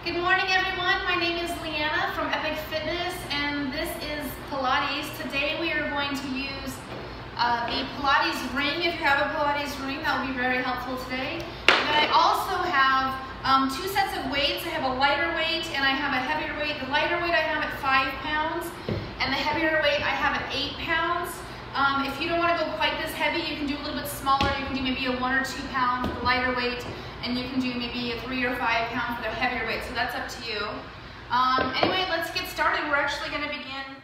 Good morning, everyone. My name is Leanna from Epic Fitness, and this is Pilates. Today we are going to use the Pilates ring. If you have a Pilates ring, that will be very helpful today. And then I also have two sets of weights. I have a lighter weight and I have a heavier weight. The lighter weight I have at 5 pounds, and the heavier weight I have at 8 pounds. If you don't want to go quite this heavy, you can do a little bit smaller. You can do maybe a 1 or 2 pound for the lighter weight, and you can do maybe a 3 or 5 pound for the heavier weight, so that's up to you. Anyway, let's get started. We're actually going to begin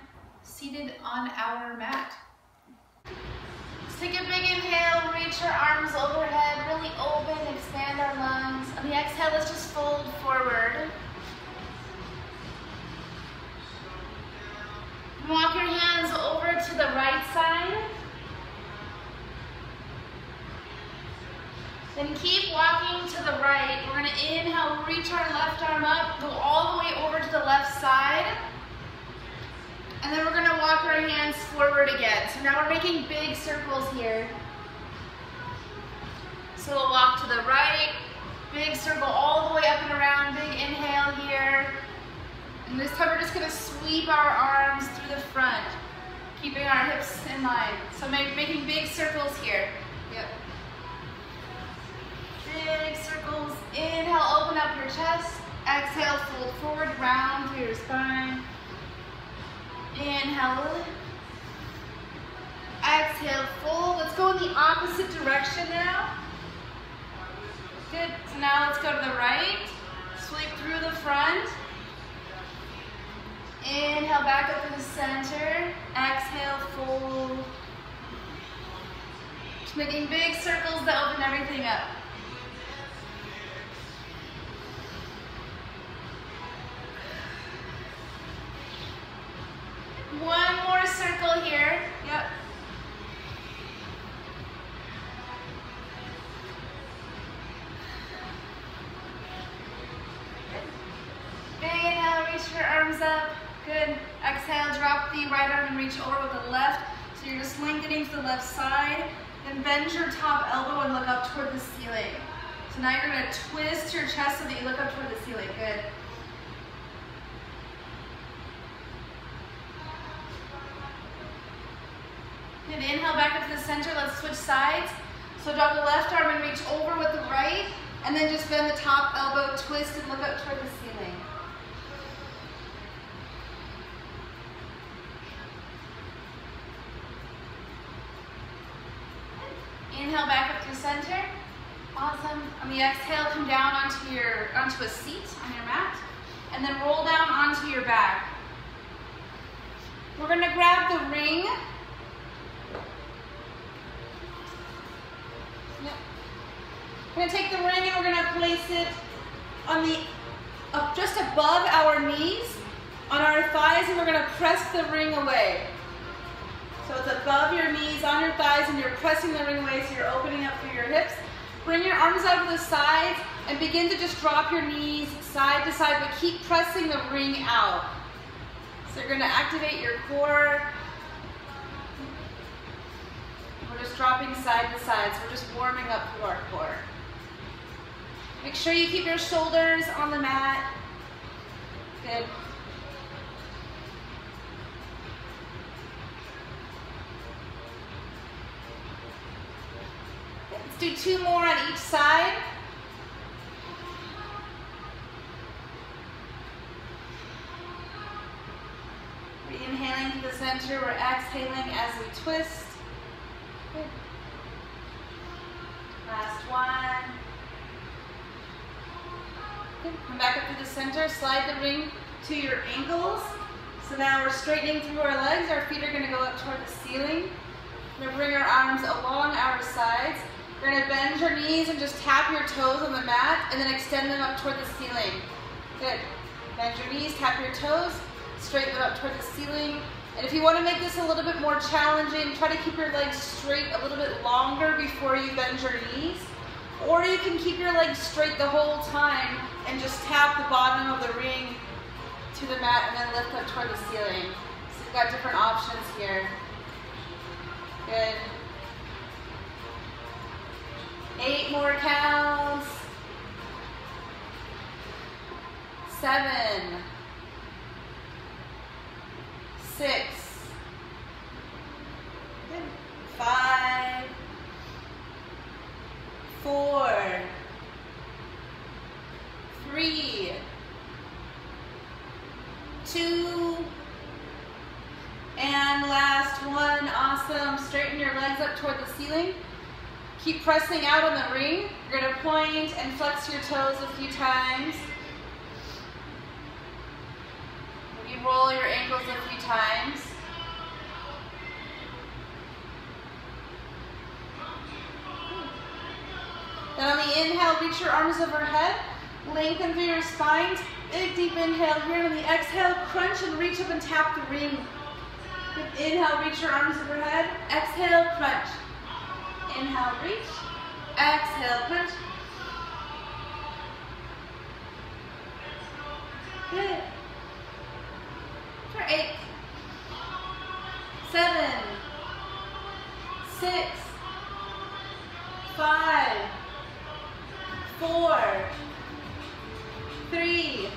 seated on our mat. Let's take a big inhale, reach our arms overhead, really open, expand our lungs. On the exhale, let's just fold forward. Walk your hands over to the right side. Then keep walking to the right. We're going to inhale, reach our left arm up, go all the way over to the left side. And then we're going to walk our hands forward again. So now we're making big circles here. So we'll walk to the right, big circle all the way up and around, big inhale here. And this time we're just going to sweep our arms through the front, keeping our hips in line. So making big circles here. Yep. Big circles. Inhale, open up your chest. Exhale, fold forward, round through your spine. Inhale. Exhale, fold. Let's go in the opposite direction now. Good. So now let's go to the right. Sweep through the front. Inhale, back up to the center. Exhale, fold. Just making big circles that open everything up. One more circle here. Yep. Good. Big inhale, reach your arms up. Good. Exhale, drop the right arm and reach over with the left. So you're just lengthening to the left side. Then bend your top elbow and look up toward the ceiling. So now you're going to twist your chest so that you look up toward the ceiling. Good. Good. Inhale back up to the center. Let's switch sides. So drop the left arm and reach over with the right. And then just bend the top elbow, twist, and look up toward the ceiling. Inhale back up to center. Awesome. On the exhale, come down onto a seat on your mat, and then roll down onto your back. We're going to grab the ring. Yep. We're going to take the ring and we're going to place it on just above our knees, on our thighs, and we're going to press the ring away. So it's above your knees, on your thighs, and you're pressing the ring away, so you're opening up through your hips. Bring your arms out to the sides and begin to just drop your knees side to side, but keep pressing the ring out. So you're going to activate your core. We're just dropping side to side, so we're just warming up through our core. Make sure you keep your shoulders on the mat. Good. Let's do 2 more on each side. We're inhaling to the center, we're exhaling as we twist. Good. Last one. Good. Come back up to the center, slide the ring to your ankles. So now we're straightening through our legs, our feet are going to go up toward the ceiling. We're going to bring our arms along our sides. We're going to bend your knees and just tap your toes on the mat and then extend them up toward the ceiling. Good. Bend your knees, tap your toes, straighten them up toward the ceiling. And if you want to make this a little bit more challenging, try to keep your legs straight a little bit longer before you bend your knees. Or you can keep your legs straight the whole time and just tap the bottom of the ring to the mat and then lift up toward the ceiling. So you've got different options here. Good. 8 more counts. 7, 6, 5, 4, 3, 2, and last one. Awesome. Straighten your legs up toward the ceiling. Keep pressing out on the ring. You're going to point and flex your toes a few times. Maybe roll your ankles a few times. Then on the inhale, reach your arms overhead. Lengthen through your spine. Big deep inhale here. On the exhale, crunch and reach up and tap the ring. Good. Inhale, reach your arms overhead. Exhale, crunch. Inhale, reach. Exhale, crunch. Good. For 8, 7, 6, 5, 4, 3,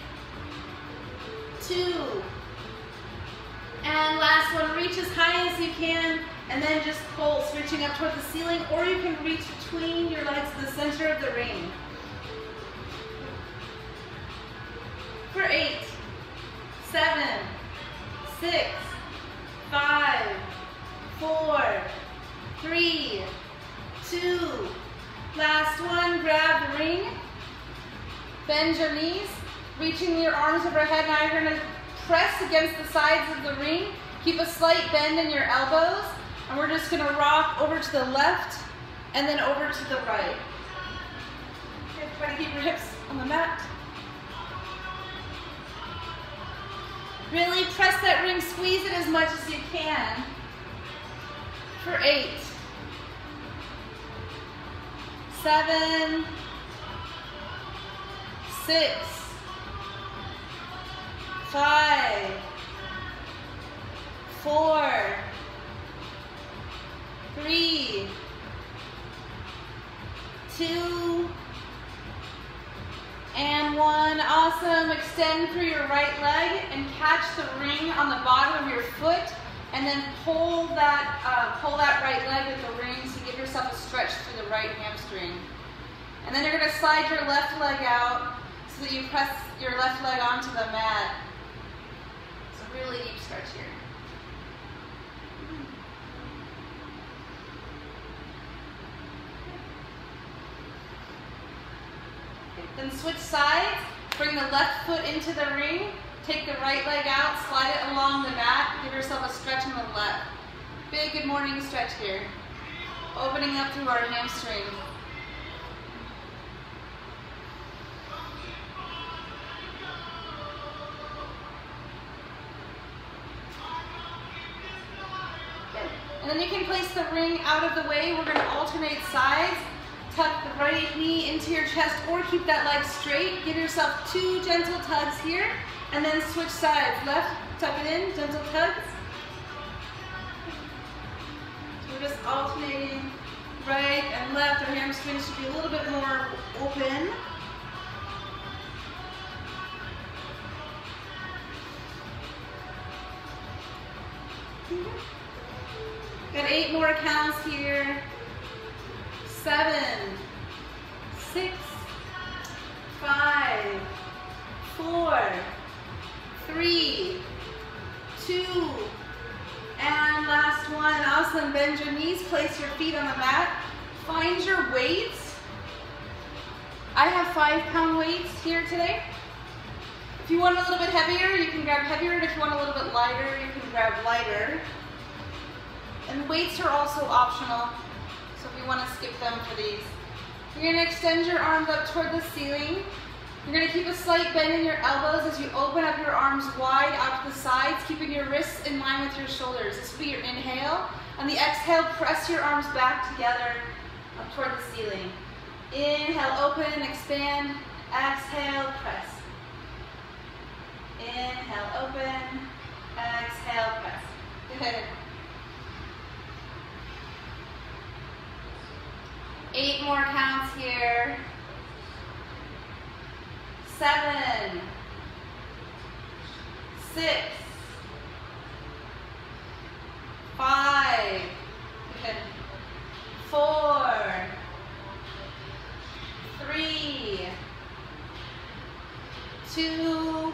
2, and last one, reach as high as you can, and then just pulse, reaching up toward the ceiling, or you can reach between your legs to the center of the ring. For 8, 7, 6, 5, 4, 3, 2, last one, grab the ring, bend your knees, reaching your arms overhead. Now you're going to press against the sides of the ring, keep a slight bend in your elbows, and we're just going to rock over to the left and then over to the right. Okay, try to keep your hips on the mat. Really press that ring, squeeze it as much as you can. For 8, 7, 6, 5, 4, 3, 2, and 1. Awesome. Extend through your right leg and catch the ring on the bottom of your foot, and then pull that right leg with the ring to give yourself a stretch through the right hamstring. And then you're going to slide your left leg out so that you press your left leg onto the mat. It's a really deep stretch here. Then switch sides, bring the left foot into the ring, take the right leg out, slide it along the mat, give yourself a stretch on the left. Big good morning stretch here. Opening up through our hamstring. Good. And then you can place the ring out of the way. We're going to alternate sides. Tuck the right knee into your chest or keep that leg straight. Give yourself 2 gentle tugs here and then switch sides. Left, tuck it in, gentle tugs. So we're just alternating right and left. Our hamstrings should be a little bit more open. Got 8 more counts here. 7, 6, 5, 4, 3, 2, and last one. Awesome. Bend your knees, place your feet on the mat. Find your weights. I have 5-pound weights here today. If you want a little bit heavier, you can grab heavier, and if you want a little bit lighter, you can grab lighter. And weights are also optional. So if you want to skip them for these. You're going to extend your arms up toward the ceiling. You're going to keep a slight bend in your elbows as you open up your arms wide out to the sides, keeping your wrists in line with your shoulders. This will be your inhale. On the exhale, press your arms back together up toward the ceiling. Inhale, open, expand. Exhale, press. Inhale, open. Exhale, press. Good. 8 more counts here. 7, 6, 5, good. 4, 3, 2,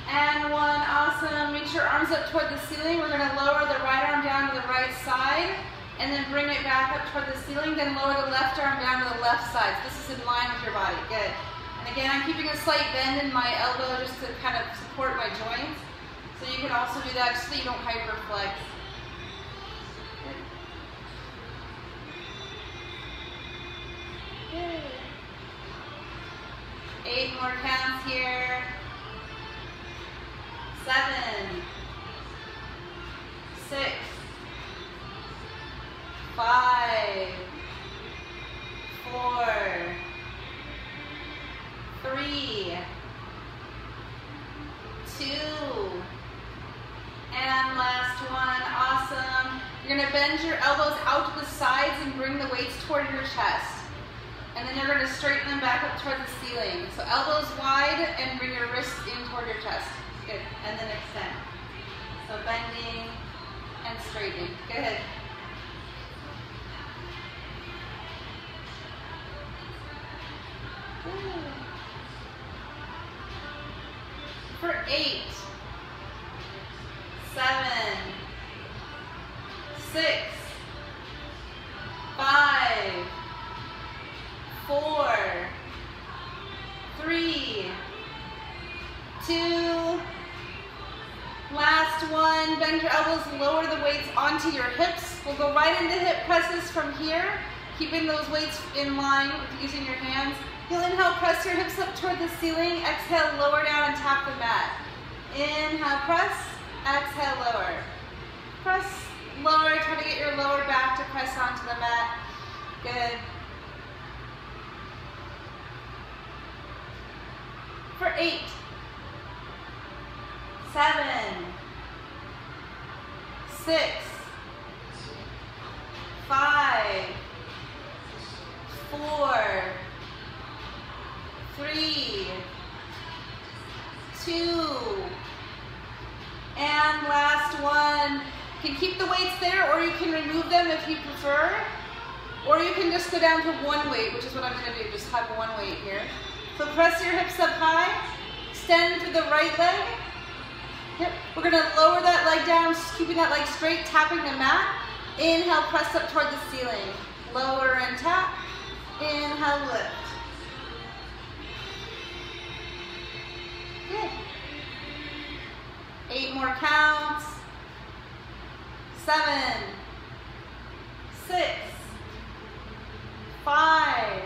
and 1. Awesome. Reach your arms up toward the ceiling. We're going to lower the right arm down to the right side and then bring it back up toward the ceiling. Then lower the left arm down to the left side. So this is in line with your body. Good. And again, I'm keeping a slight bend in my elbow just to kind of support my joints. So you can also do that just so you don't hyperflex. Good. 8 more counts here. 7, 6, 5, 4, 3, 2, and last one. Awesome. You're going to bend your elbows out to the sides and bring the weights toward your chest. And then you're going to straighten them back up toward the ceiling. So elbows wide and bring your wrists in toward your chest. Good. And then extend. So bending and straightening. Good. Good. For 8, 7, 6, 5, 4, 3, 2, last one. Bend your elbows, lower the weights onto your hips. We'll go right into hip presses from here, keeping those weights in line with using your hands. You'll inhale, press your hips up toward the ceiling. Exhale, lower down and tap the mat. Inhale, press. Exhale, lower. Press, lower. Try to get your lower back to press onto the mat. Good. For 8, 7, 6, 5, 4, 3, 2, and last one. You can keep the weights there, or you can remove them if you prefer, or you can just go down to one weight, which is what I'm going to do. Just have one weight here. So press your hips up high, extend through the right leg. Yep. We're going to lower that leg down, just keeping that leg straight, tapping the mat. Inhale, press up toward the ceiling. Lower and tap. Inhale, lift. Good. 8 more counts. 7, 6, 5,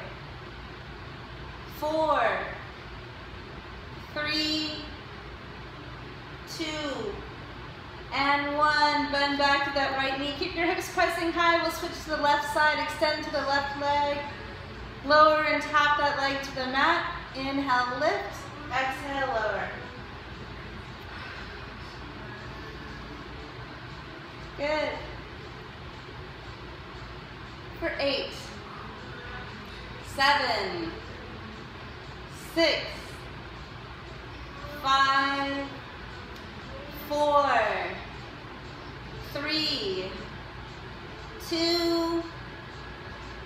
4, 3, 2, and 1. Bend back to that right knee. Keep your hips pressing high. We'll switch to the left side. Extend to the left leg. Lower and tap that leg to the mat. Inhale, lift. Exhale, lower. Good. For 8, 7, 6, 5, 4, 3, 2,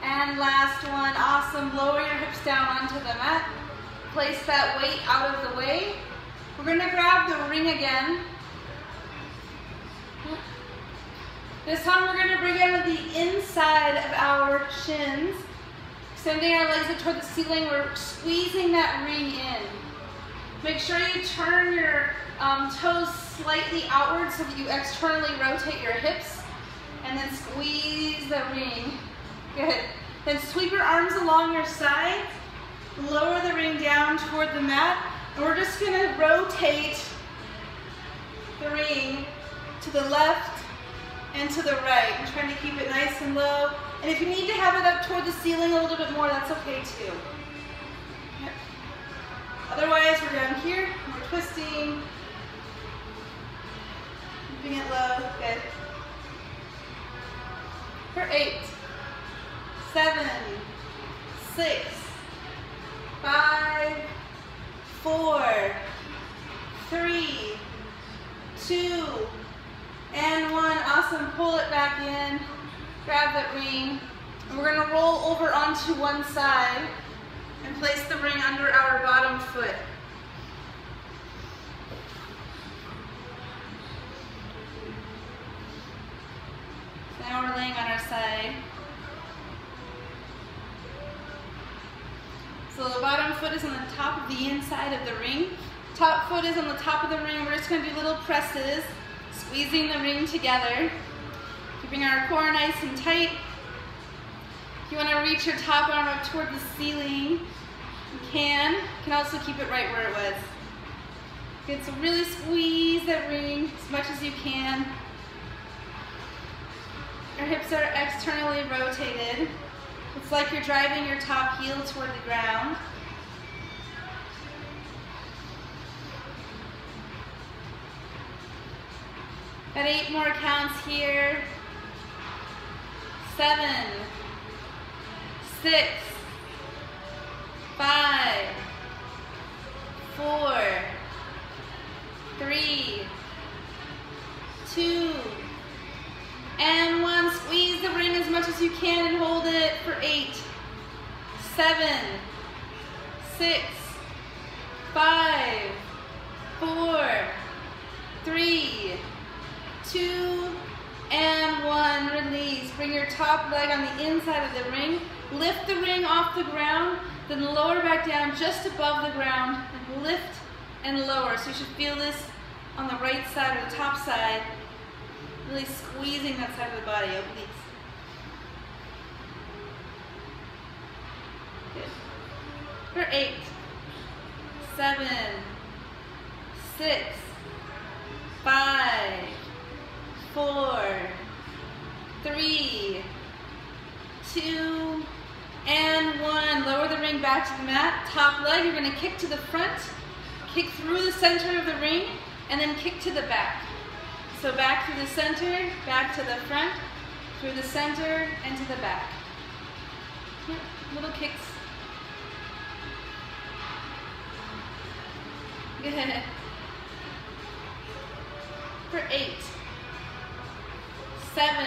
and last one. Awesome. Lower your hips down onto the mat. Place that weight out of the way. We're going to grab the ring again. This time we're going to bring in the inside of our shins. Extending our legs up toward the ceiling. We're squeezing that ring in. Make sure you turn your toes slightly outward so that you externally rotate your hips. And then squeeze the ring. Good. Then sweep your arms along your sides. Lower the ring down toward the mat. And we're just going to rotate the ring to the left and to the right. I'm trying to keep it nice and low. And if you need to have it up toward the ceiling a little bit more, that's okay too. Yep. Otherwise, we're down here, and we're twisting, keeping it low. Good. For 8, 7, 6, 5, 4, 2, and 1. Awesome. Pull it back in. Grab that ring. And we're going to roll over onto one side and place the ring under our bottom foot. So now we're laying on our side. So the bottom foot is on the top of the inside of the ring. Top foot is on the top of the ring. We're just going to do little presses, squeezing the ring together, keeping our core nice and tight. If you want to reach your top arm up toward the ceiling, you can. You can also keep it right where it was. Good, so really squeeze that ring as much as you can. Your hips are externally rotated. It's like you're driving your top heel toward the ground. Got 8 more counts here. 7, 6, 5, 4, 3, 2, and 1. Squeeze the ring as much as you can and hold it for 8, 7, 6, 5, 4, 3, 2, and 1. Release. Bring your top leg on the inside of the ring. Lift the ring off the ground, then lower back down just above the ground, and lift and lower. So you should feel this on the right side or the top side, really squeezing that side of the body. Obliques. Good. For 8, 7, 6, 5, 4, 3, 2, and 1. Lower the ring back to the mat. Top leg, you're going to kick to the front, kick through the center of the ring, and then kick to the back. So back through the center, back to the front, through the center, and to the back. Little kicks. Good. For 8, 7,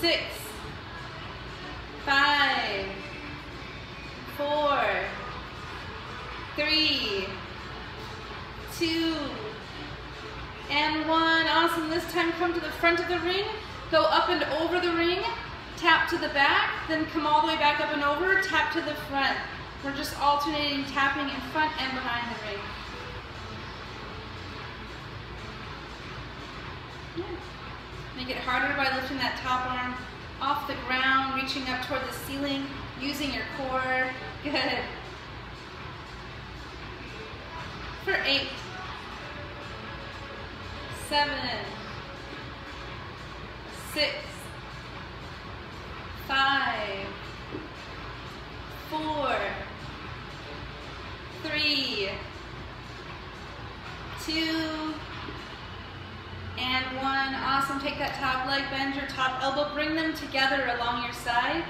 6, 5, 4, 3, 2, and 1. Awesome. This time come to the front of the ring, go up and over the ring, tap to the back, then come all the way back up and over, tap to the front. We're just alternating tapping in front and behind the ring. Yeah. Make it harder by lifting that top arm off the ground, reaching up toward the ceiling, using your core. Good. For 8, 7, 6, 5, 4, 3, 2, and 1. Awesome. Take that top leg, bend your top elbow, bring them together along your side.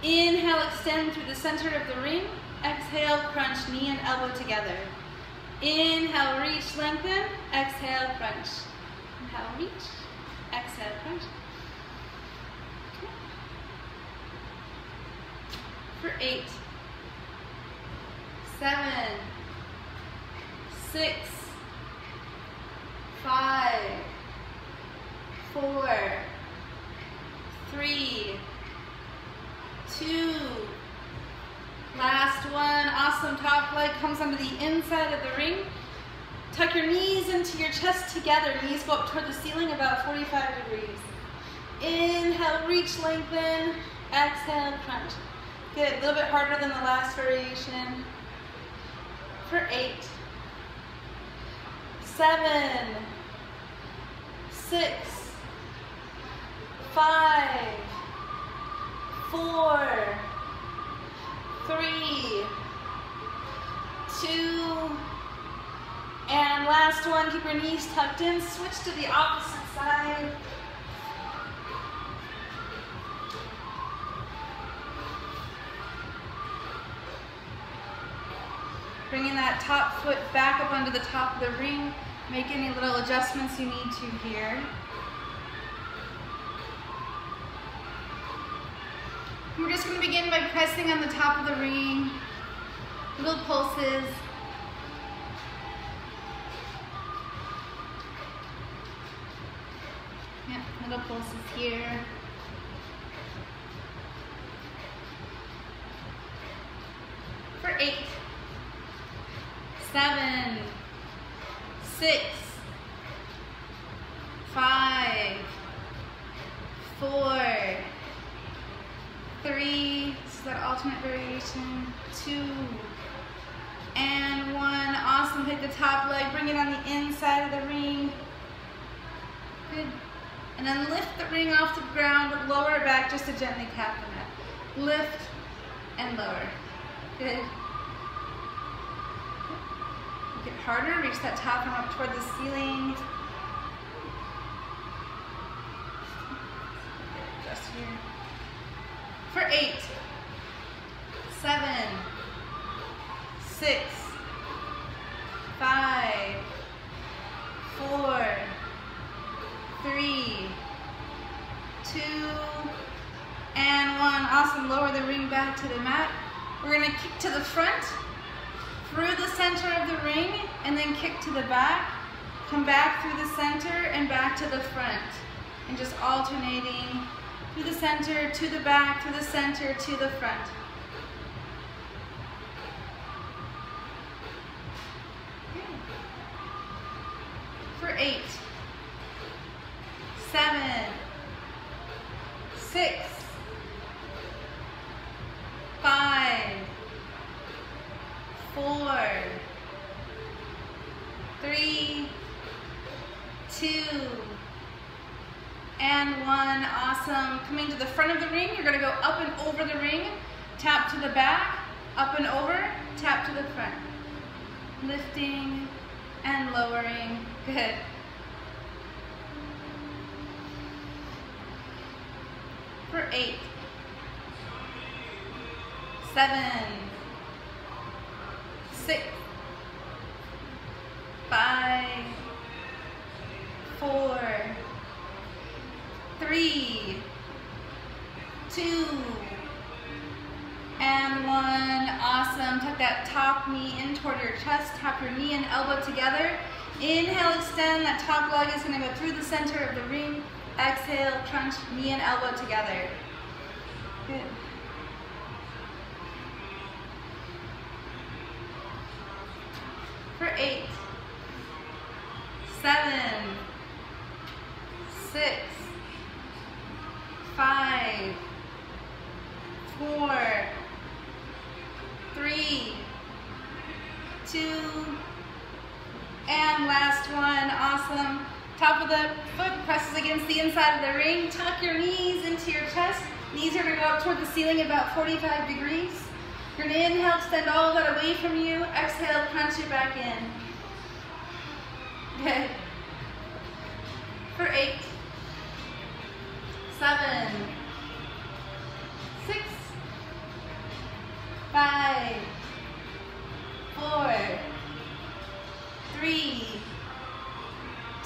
Inhale, extend through the center of the ring. Exhale, crunch, knee and elbow together. Inhale, reach, lengthen. Exhale, crunch. Inhale, reach. Exhale, crunch. For 8, 7, 6, 5, 4, 3, 2, last one. Awesome. Top leg comes onto the inside of the ring. Tuck your knees into your chest together. Knees go up toward the ceiling about 45 degrees. Inhale, reach, lengthen. Exhale, crunch. Good. A little bit harder than the last variation. For 8, 7, 6, 5, 4, 3, 2, and last one. Keep your knees tucked in. Switch to the opposite side. Bringing that top foot back up onto the top of the ring. Make any little adjustments you need to here. We're just going to begin by pressing on the top of the ring, little pulses. Yep, little pulses here. For 8, 7, 6, 5, 4, 3, this is that alternate variation, 2, and 1. Awesome, take the top leg, bring it on the inside of the ring. Good. And then lift the ring off the ground, lower it back just to gently tap the mat. Lift and lower. Good. Make it harder, reach that top arm up toward the ceiling. Just here. For 8, 7, 6, 5, 4, 3, 2, and 1. Awesome, lower the ring back to the mat. We're gonna kick to the front, through the center of the ring, and then kick to the back. Come back through the center and back to the front. And just alternating through the center, to the back, through the center, to the front. Okay. For 8, 7, 6, 5, 4, 3, 2, and 1. Awesome. Coming to the front of the ring, you're going to go up and over the ring, tap to the back, up and over, tap to the front. Lifting and lowering. Good. For 8, 7, 6, 5, 4, 3, 2, and 1. Awesome. Tuck that top knee in toward your chest. Tap your knee and elbow together. Inhale, extend. That top leg is going to go through the center of the ring. Exhale, crunch knee and elbow together. Good. For 8, 7, 6, 5, 4, 3, 2, and last one. Awesome. Top of the foot presses against the inside of the ring. Tuck your knees into your chest. Knees are going to go up toward the ceiling about 45 degrees. You're going to inhale, extend all of that away from you. Exhale, crunch it back in. Good. For 8, 7, 6, 5, 4, 3,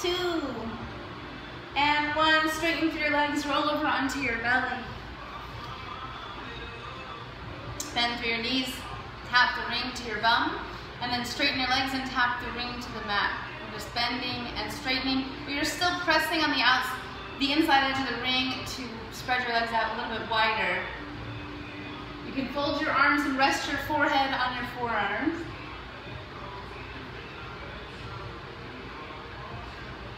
2, and 1. Straighten through your legs, roll over onto your belly. Bend through your knees, tap the ring to your bum, and then straighten your legs and tap the ring to the mat. You're just bending and straightening, but you're still pressing on the inside edge of the ring to spread your legs out a little bit wider. You can fold your arms and rest your forehead on your forearms.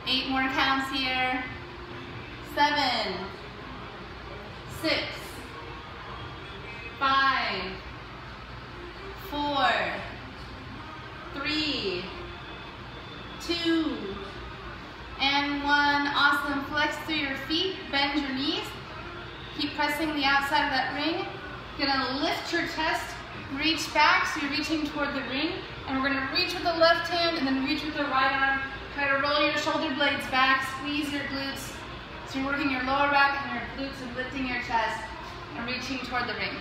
8 more counts here. 7, 6, 5, 4, 3, 2, and 1. Awesome. Flex through your feet, bend your knees. Keep pressing the outside of that ring. You're gonna lift your chest, reach back, so you're reaching toward the ring. And we're gonna reach with the left hand and then reach with the right arm. Try to roll your shoulder blades back, squeeze your glutes. So you're working your lower back and your glutes and lifting your chest and reaching toward the ring.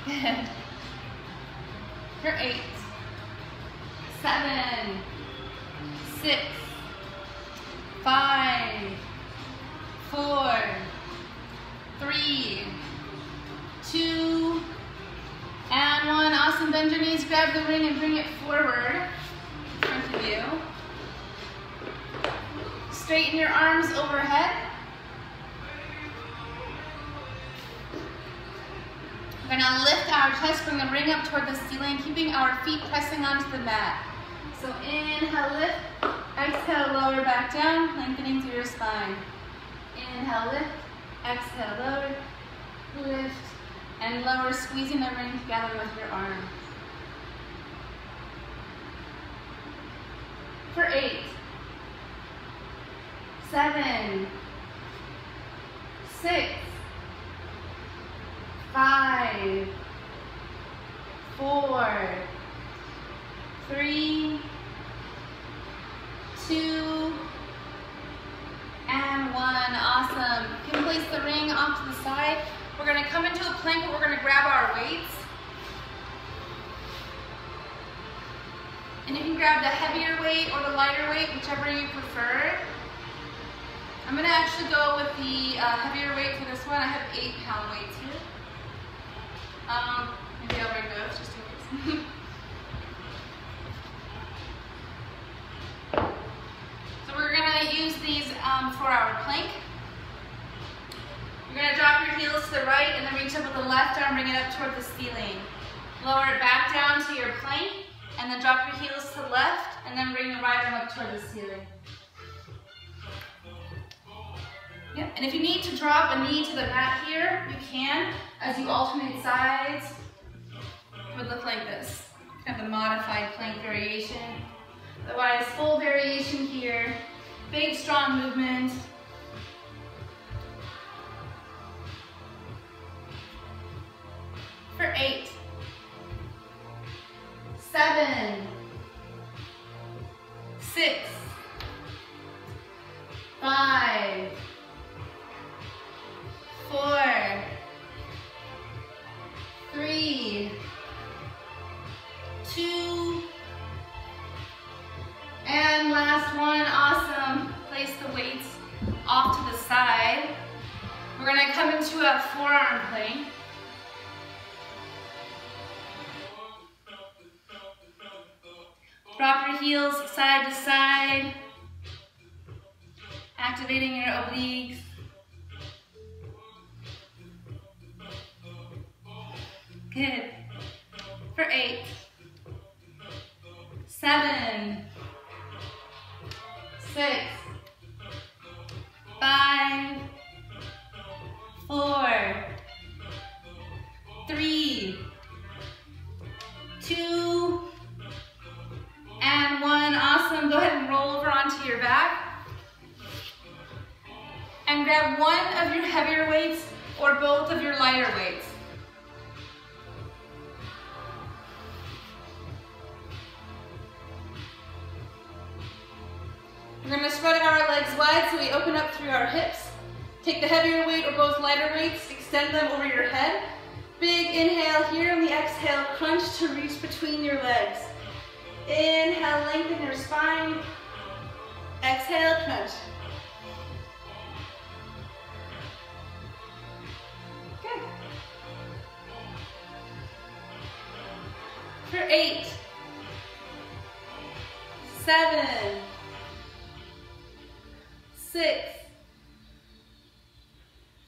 Good. For 8, 7, 6, 5, 4, 3, 2, and 1. Awesome. Bend your knees, grab the ring, and bring it forward in front of you. Straighten your arms overhead. We're going to lift our chest, bring the ring up toward the ceiling, keeping our feet pressing onto the mat. So inhale, lift. Exhale, lower back down, lengthening through your spine. Inhale, lift. Exhale, lower. Lift and lower, squeezing the ring together with your arm. For 8, 7, 6, 5, 4, 3, 2, and 1. Awesome. You can place the ring off to the side. We're going to come into a plank, but we're going to grab our weights. And you can grab the heavier weight or the lighter weight, whichever you prefer. I'm going to actually go with the heavier weight for this one. I have 8-pound weights here. Maybe I'll bring those just in case. So we're going to use these for our plank. You're going to drop your heels to the right and then reach up with the left arm, bring it up toward the ceiling. Lower it back down to your plank and then drop your heels to the left and then bring the right arm up toward the ceiling. Yep. And if you need to drop a knee to the mat here, you can. As you alternate sides, it would look like this. Kind of a modified plank variation. Otherwise, full variation here. Big, strong movement. For 8, 7, 6, 5, 4, 3, 2, and last one. Awesome. Place the weights off to the side. We're going to come into a forearm plank. Drop your heels side to side, activating your obliques. Good. For 8, 7, 6, 5, 4, 3, 2, and 1. Awesome. Go ahead and roll over onto your back. And grab one of your heavier weights or both of your lighter weights. We're going to spread our legs wide so we open up through our hips. Take the heavier weight or both lighter weights, extend them over your head. Big inhale here, and the exhale, crunch to reach between your legs. Inhale, lengthen your spine. Exhale, crunch. Good. For 8, 7, 6,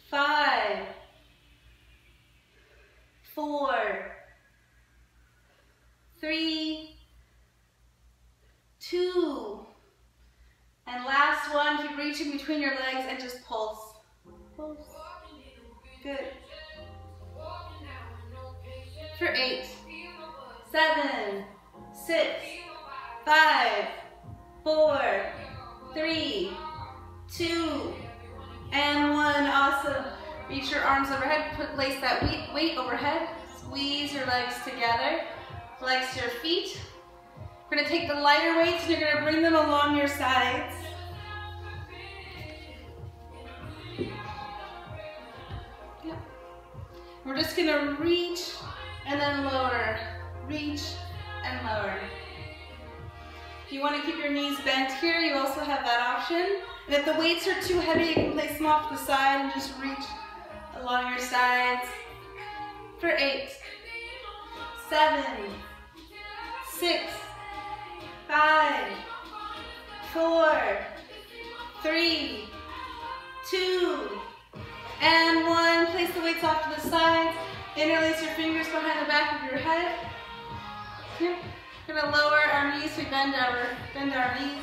5, 4, 3, 2, and last one, keep reaching between your legs and just pulse. Pulse. Good. For 8, 7, 6, 5, 4, 3, 2, and 1. Awesome. Reach your arms overhead, place that weight overhead, squeeze your legs together, flex your feet. We're going to take the lighter weights and you're going to bring them along your sides. Yep. We're just going to reach and then lower. reach, and lower. If you want to keep your knees bent here, you also have that option. And if the weights are too heavy, you can place them off to the side and just reach along your sides. For 8, 7, 6, 5, 4, 3, 2, and 1. Place the weights off to the sides. Interlace your fingers behind the back of your head. Yep. We're going to lower our knees, we bend our knees.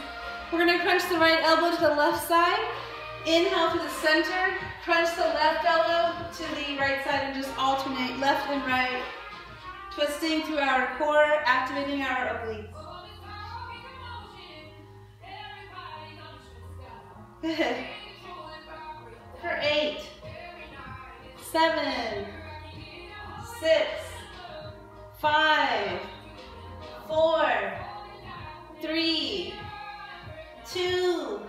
We're going to crunch the right elbow to the left side. Inhale to the center, crunch the left elbow to the right side and just alternate left and right. Twisting through our core, activating our obliques. Good. For 8, 7, 6, 5, 4, 3, 2,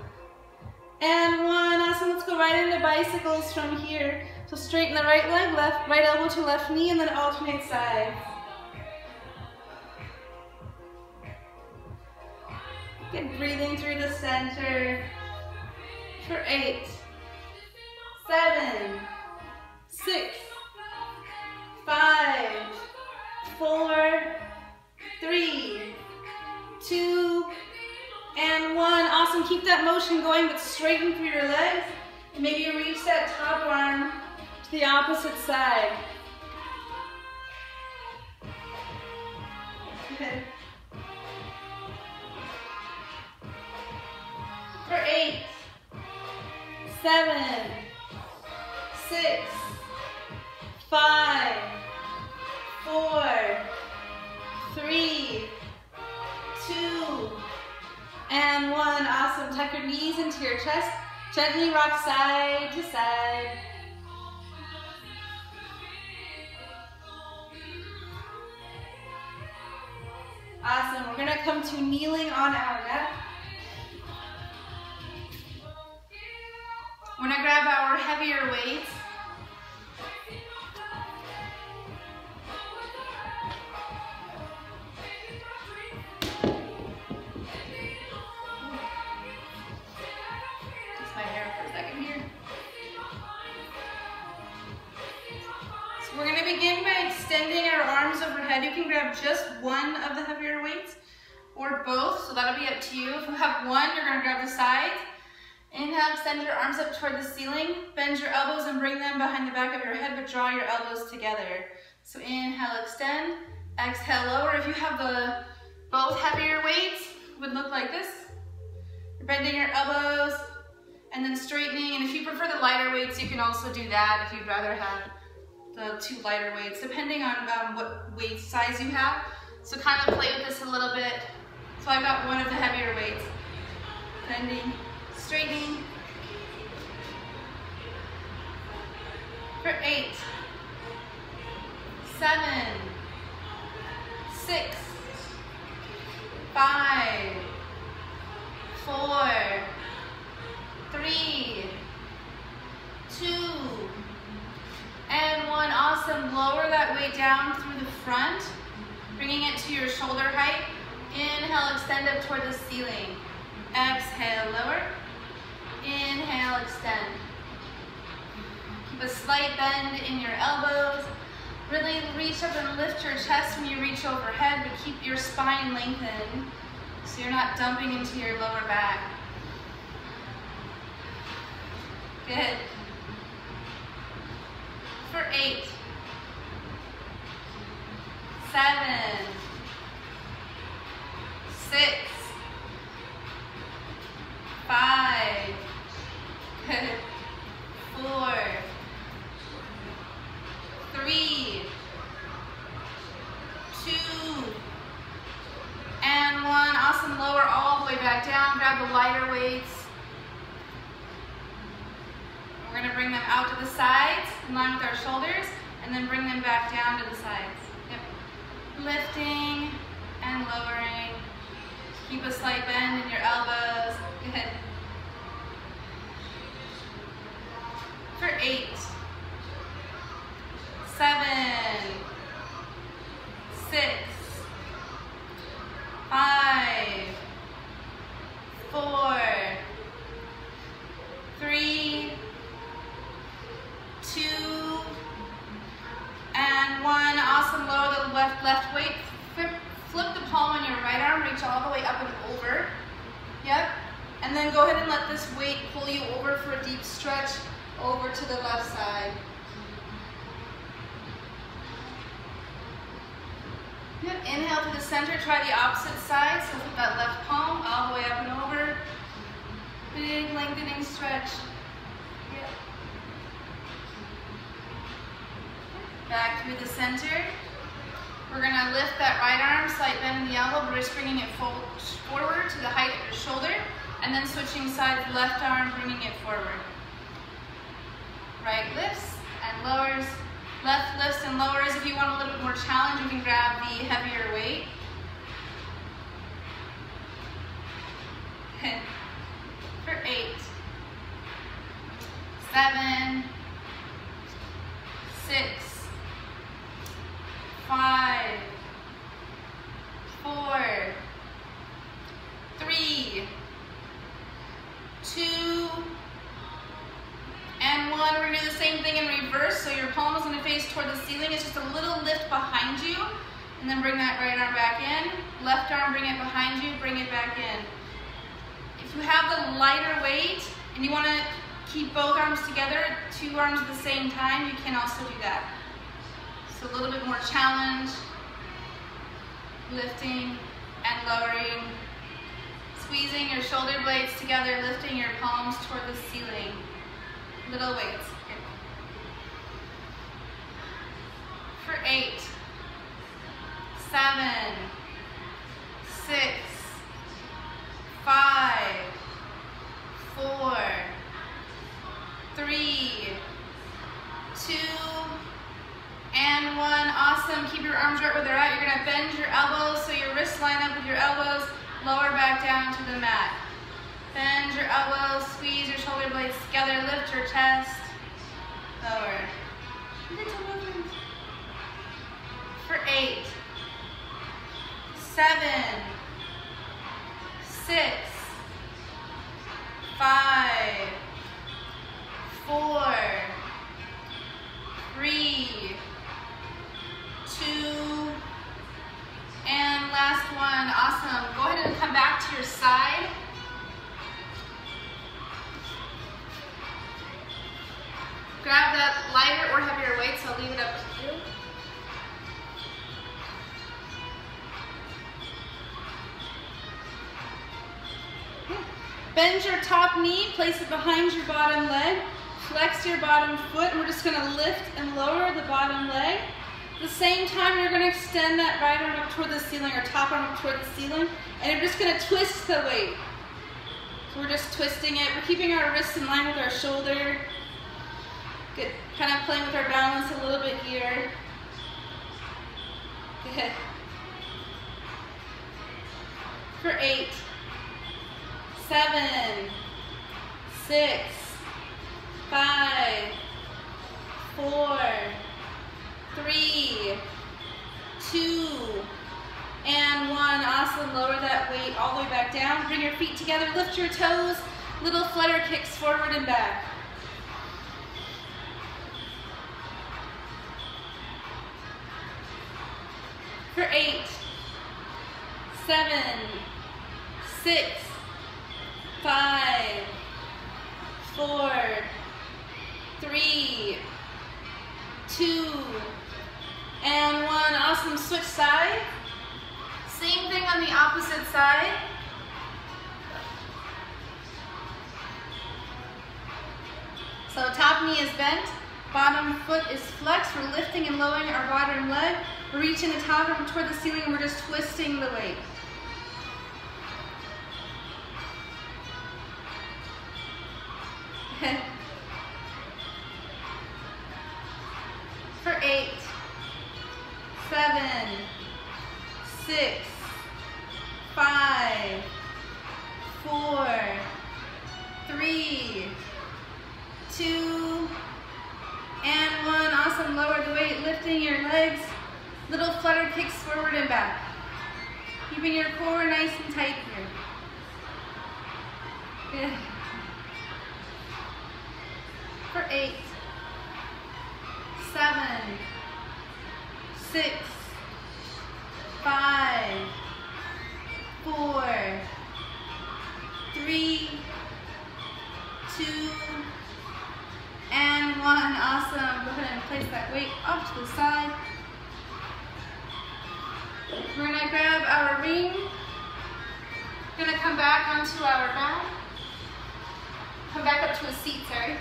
and 1. Awesome. Let's go right into bicycles from here. So straighten the right leg, right elbow to left knee, and then alternate sides. Good. Breathing through the center. For 8, 7, 6, 5, 4, 3, 2, and 1. Awesome. Keep that motion going, but straighten through your legs. And maybe you reach that top arm to the opposite side. Good. For 8, 7, 6, 5, 4, 3, 2, and 1. Awesome. Tuck your knees into your chest. Gently rock side to side. Awesome. We're going to come to kneeling on our mat. We're going to grab our heavier weights. Just my hair for a second here. So we're going to begin by extending our arms overhead. You can grab just one of the heavier weights or both, so that'll be up to you. If you have one, you're going to grab the sides. Inhale, extend your arms up toward the ceiling. Bend your elbows and bring them behind the back of your head, but draw your elbows together. So inhale, extend. Exhale, lower. If you have both heavier weights, it would look like this. You're bending your elbows and then straightening. And if you prefer the lighter weights, you can also do that if you'd rather have the 2 lighter weights, depending on what weight size you have. So kind of play with this a little bit. So I've got one of the heavier weights. Bending. Straightening. For 8, 7, 6, 5, 4, 3, 2, and 1. Awesome. Lower that weight down through the front, bringing it to your shoulder height. Inhale, extend up toward the ceiling. Exhale, lower. Inhale, extend. Keep a slight bend in your elbows. Really reach up and lift your chest when you reach overhead, but keep your spine lengthened so you're not dumping into your lower back. Good. For 8, 7, 6, 5, good, 4, 3, 2, and 1. Awesome. Lower all the way back down. Grab the lighter weights. We're going to bring them out to the sides, in line with our shoulders, and then bring them back down to the sides. Yep. Lifting and lowering. Keep a slight bend in your elbows. Good. For 8, 7, 6, left weight, flip the palm on your right arm, reach all the way up and over. Yep. And then go ahead and let this weight pull you over for a deep stretch over to the left side. Yep. Inhale to the center, try the opposite side. So flip that left palm all the way up and over. Big lengthening stretch. Yep. Back through the center. We're going to lift that right arm, slight bend in the elbow, wrist bringing it forward to the height of your shoulder, and then switching sides, left arm, bringing it forward. Right lifts and lowers, left lifts and lowers. If you want a little bit more challenge, you can grab the heavier weight. For 8, 7, 6, 5, 4, 3, 2, and 1. We're going to do the same thing in reverse. So your palm is going to face toward the ceiling. It's just a little lift behind you. And then bring that right arm back in. Left arm, bring it behind you, bring it back in. If you have the lighter weight and you want to keep both arms together, 2 arms at the same time, you can also do that. So a little bit more challenge, lifting and lowering, squeezing your shoulder blades together, lifting your palms toward the ceiling. Little weights. Good. For 8, 7, 6, 5, 4, 3, 2, and 1. Awesome. Keep your arms right where they're at. You're going to bend your elbows so your wrists line up with your elbows. Lower back down to the mat. Bend your elbows. Squeeze your shoulder blades together. Lift your chest. Lower. Little movement. For 8, 7, 6, 5, 4, 3, 2, and last one. Awesome. Go ahead and come back to your side. Grab that lighter or heavier weight, so I'll leave it up to you. Bend your top knee, place it behind your bottom leg, flex your bottom foot, and we're just going to lift and lower the bottom leg. At the same time, you're going to extend that right arm up toward the ceiling, or top arm up toward the ceiling, and you're just going to twist the weight. So we're just twisting it. We're keeping our wrists in line with our shoulder. Good. Kind of playing with our balance a little bit here. Good. For 8, 7, 6, 5, 4, 3, 2, and 1. Awesome. Lower that weight all the way back down. Bring your feet together. Lift your toes. Little flutter kicks forward and back. For 8, 7, 6, 5, 4, 3, 2, and 1. Awesome. Switch side. Same thing on the opposite side. So top knee is bent, bottom foot is flexed. We're lifting and lowering our bottom leg. We're reaching the top arm toward the ceiling, and we're just twisting the weight. For 8, 7, 6, 5, 4, 3, 2, and 1. Awesome. Lower the weight, lifting your legs. Little flutter kicks forward and back. Keeping your core nice and tight here. Good. For 8, 7, 6, off to the side. We're gonna grab our ring. We're gonna come back onto our mat. Come back up to a seat, sorry.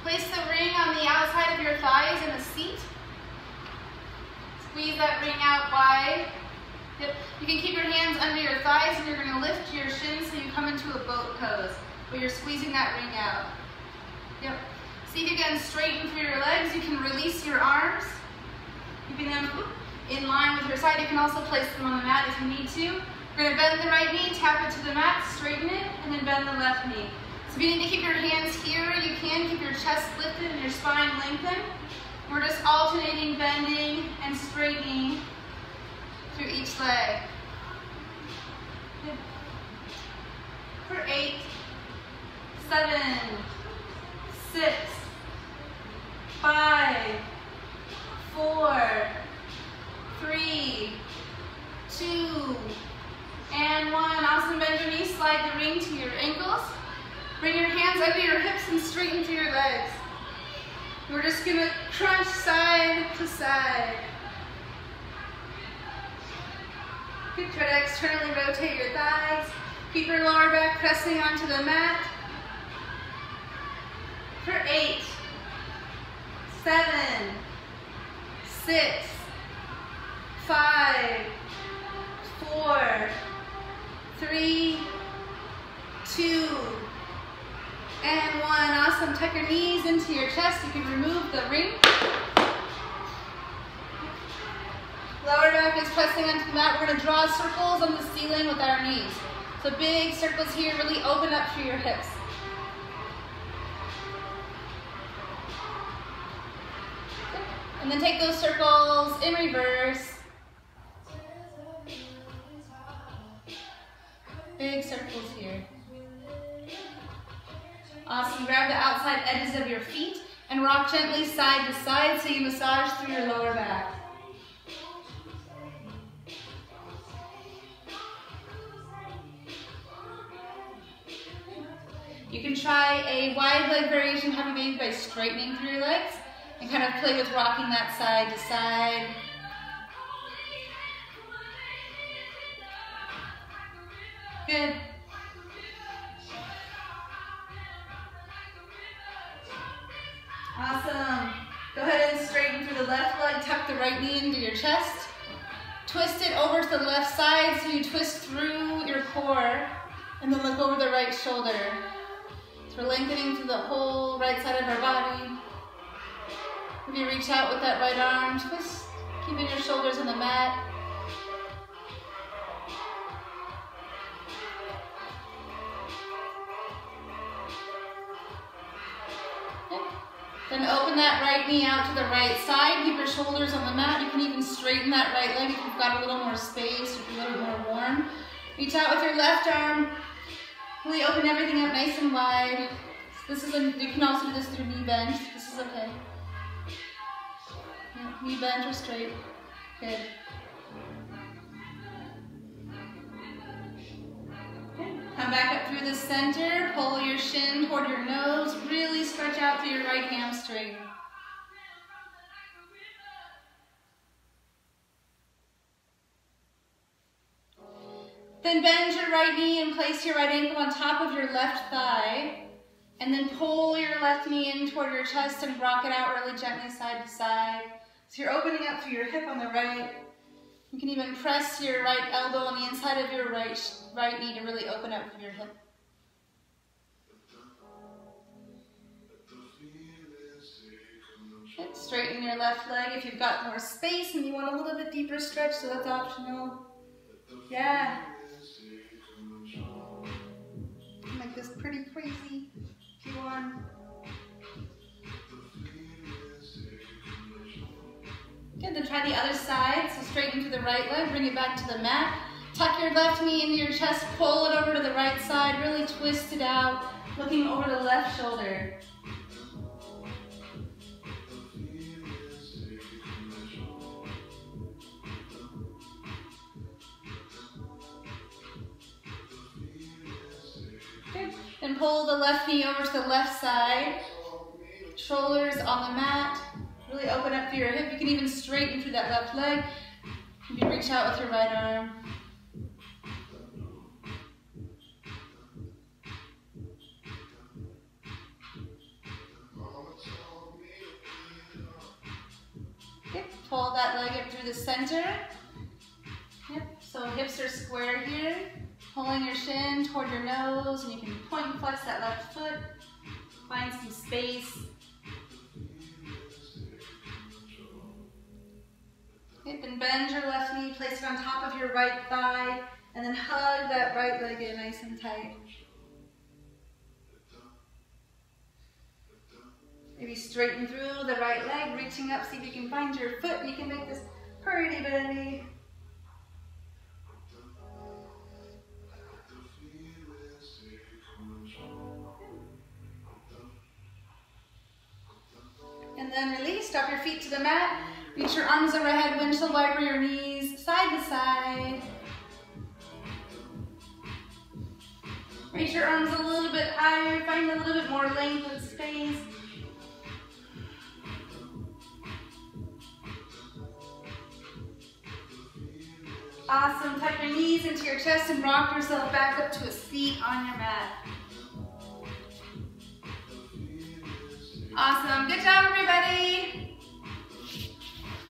Place the ring on the outside of your thighs in a seat. Squeeze that ring out wide. Yep. You can keep your hands under your thighs and you're going to lift your shins so you come into a boat pose, but you're squeezing that ring out. Yep. See if you can straighten through your legs. You can release your arms, keeping them in line with your side. You can also place them on the mat if you need to. You're going to bend the right knee, tap it to the mat, straighten it, and then bend the left knee. So if you need to keep your hands here, you can keep your chest lifted and your spine lengthened. We're just alternating bending and straightening through each leg. Good. For 8, 7, 6, 5, 4, 3, 2, and 1. Awesome. Bend your knees, slide the ring to your ankles. Bring your hands under your hips and straighten through your legs. We're just going to crunch side to side. Good. Try to externally rotate your thighs. Keep your lower back pressing onto the mat. For 8, 7, 6, 5, 4, 3, 2, and 1. Awesome. Tuck your knees into your chest. You can remove the ring. Lower back is pressing onto the mat. We're going to draw circles on the ceiling with our knees. So big circles here. Really open up through your hips. And then take those circles in reverse. Big circles here. Awesome. Grab the outside edges of your feet and rock gently side to side so you massage through your lower back. You can try a wide leg variation, happy baby, by straightening through your legs and kind of play with rocking that side to side. Good. Awesome. Go ahead and straighten through the left leg. Tuck the right knee into your chest. Twist it over to the left side so you twist through your core and then look over the right shoulder. So we're lengthening through the whole right side of our body. Maybe reach out with that right arm. Twist, keeping your shoulders on the mat. Then open that right knee out to the right side. Keep your shoulders on the mat. You can even straighten that right leg if you've got a little more space, if you're a little more warm. Reach out with your left arm. Really open everything up nice and wide. You can also do this through knee bend. This is okay. Yeah, knee bend or straight. Good. Come back up through the center, pull your shin toward your nose, really stretch out through your right hamstring. Then bend your right knee and place your right ankle on top of your left thigh, and then pull your left knee in toward your chest and rock it out really gently side to side. So you're opening up through your hip on the right. You can even press your right elbow on the inside of your right knee to really open up through your hip. Good. Straighten your left leg if you've got more space and you want a little bit deeper stretch, so that's optional. Yeah. Make this pretty crazy if you want. Good, then try the other side. So straighten to the right leg, bring it back to the mat. Tuck your left knee into your chest, pull it over to the right side, really twist it out, looking over the left shoulder. Good. Then pull the left knee over to the left side. Shoulders on the mat. Really open up through your hip. You can even straighten through that left leg. You can reach out with your right arm. Okay, pull that leg up through the center. Yep, so hips are square here. Pulling your shin toward your nose, and you can point and flex that left foot. Find some space. Okay, then bend your left knee, place it on top of your right thigh, and then hug that right leg in nice and tight. Maybe straighten through the right leg, reaching up, see if you can find your foot, and you can make this pretty bendy. And then release, drop your feet to the mat. Reach your arms overhead, windshield wiper your knees side to side. Reach your arms a little bit higher, find a little bit more length and space. Awesome, tuck your knees into your chest and rock yourself back up to a seat on your mat. Awesome, good job everybody.